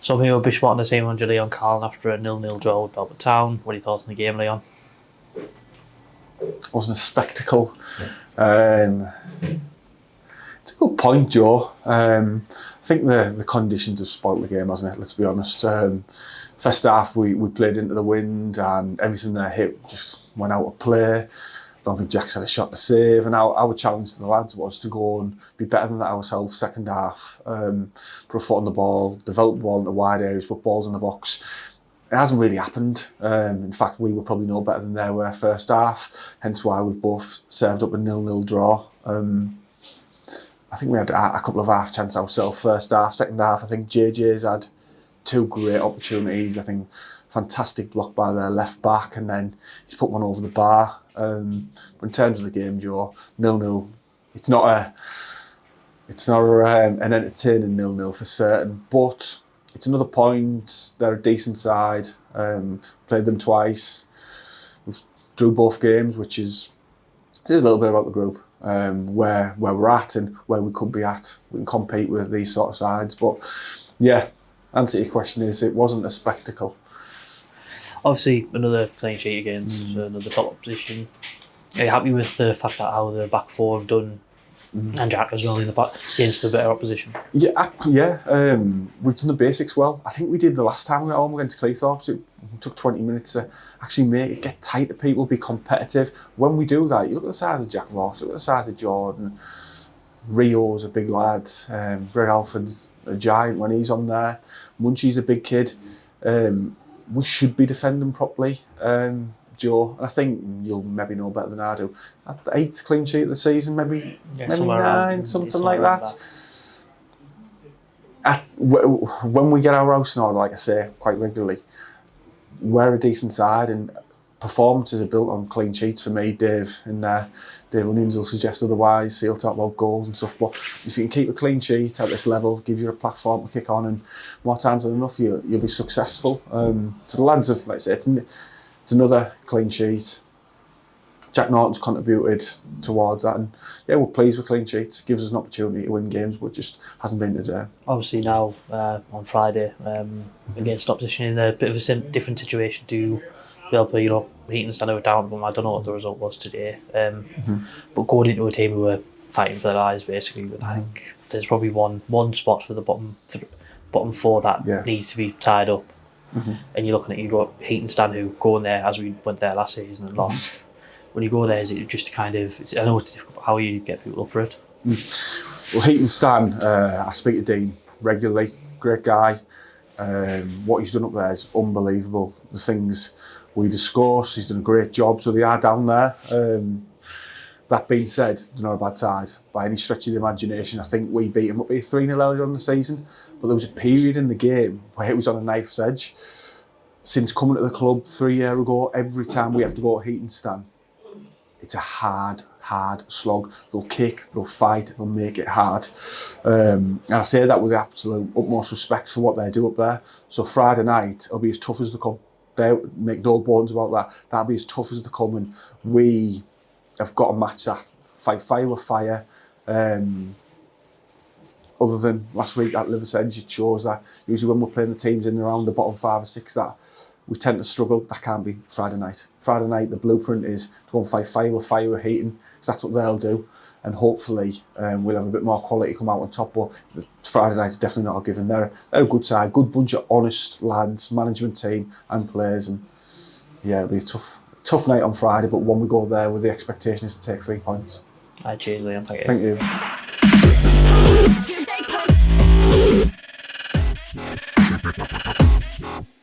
So I'm here with Bishop Auckland FC manager Leon Carlin after a 0-0 draw with Belper Town. What are your thoughts on the game, Leon? It wasn't a spectacle. It's a good point, Joe. I think the conditions have spoilt the game, hasn't it? Let's be honest. First half we played into the wind and everything they hit just went out of play. I don't think Jack's had a shot to save, and our challenge to the lads was to go and be better than that ourselves second half. Put a foot on the ball, develop the ball into wide areas, put balls in the box. It hasn't really happened. In fact, we were probably no better than they were first half, hence why we've both served up a 0-0 draw. I think we had a couple of half chances ourselves first half. Second half, I think JJ's had two great opportunities. I think fantastic block by their left back, and then he's put one over the bar. But in terms of the game, Joe, 0-0. It's not an entertaining 0-0 for certain, but it's another point. They're a decent side. Played them twice. We've drew both games, which is a little bit about the group, where we're at and where we could be at. We can compete with these sort of sides, but yeah. Answer to your question is it wasn't a spectacle. Obviously, another clean sheet against another top opposition. Are you happy with the fact that how the back four have done, and Jack as well in the back against the better opposition? Yeah. We've done the basics well. I think we did the last time we were at home against Cleethorpes. It took 20 minutes to actually make it, get tight to people, be competitive. When we do that, you look at the size of Jack Ross, look at the size of Jordan. Rio's a big lad. Greg Alford's a giant when he's on there. Munchie's a big kid. We should be defending properly, Joe. And I think you'll maybe know better than I do. At the 8th clean sheet of the season, maybe 9, something like that. When we get our house in order, like I say, quite regularly, we're a decent side, and performances are built on clean sheets for me. Dave Williams will suggest otherwise. He'll talk about goals and stuff, but if you can keep a clean sheet at this level, gives you a platform to kick on, and more times than enough you'll be successful. So the lads have, like I say, it's another clean sheet. Jack Norton's contributed towards that, and yeah, we're pleased with clean sheets. It gives us an opportunity to win games, but just hasn't been today. Obviously now on Friday against opposition in a bit of a different situation to Belper, Heaton Stand were down, but I don't know what the result was today. But going into a team who were fighting for their lives, basically, I think there's probably one spot for the bottom four that needs to be tied up. And you're looking at, you've got Heaton Stand who go in there, as we went there last season and lost. When you go there, is it just kind of, I know it's difficult, but how you get people up for it? Well, Heaton Stand, I speak to Dean regularly, great guy. What he's done up there is unbelievable. The things we discuss, he's done a great job, so they are down there. That being said, they're not a bad side by any stretch of the imagination. I think we beat them up 3-0 earlier on the season, but there was a period in the game where it was on a knife's edge. Since coming to the club 3 years ago, every time we have to go to Heaton Stand, it's a hard slog. They'll kick, they'll fight, they'll make it hard. And I say that with the absolute utmost respect for what they do up there. So Friday night, it'll be as tough as they come. They make no bones about that. That'll be as tough as they come, and we have got to match that. Fight fire with fire. Other than last week at Liver's Edge, it shows that usually when we're playing the teams in and around the bottom 5 or 6 that we tend to struggle. That can't be Friday night. Friday night, the blueprint is to go and fight fire with Heaton, because that's what they'll do. And hopefully we'll have a bit more quality come out on top. But Friday night's definitely not a given. They're a good side, good bunch of honest lads, management team and players. And yeah, it'll be a tough night on Friday, but when we go there with the expectation is to take 3 points. Cheers, Liam. Thank you. Thank you.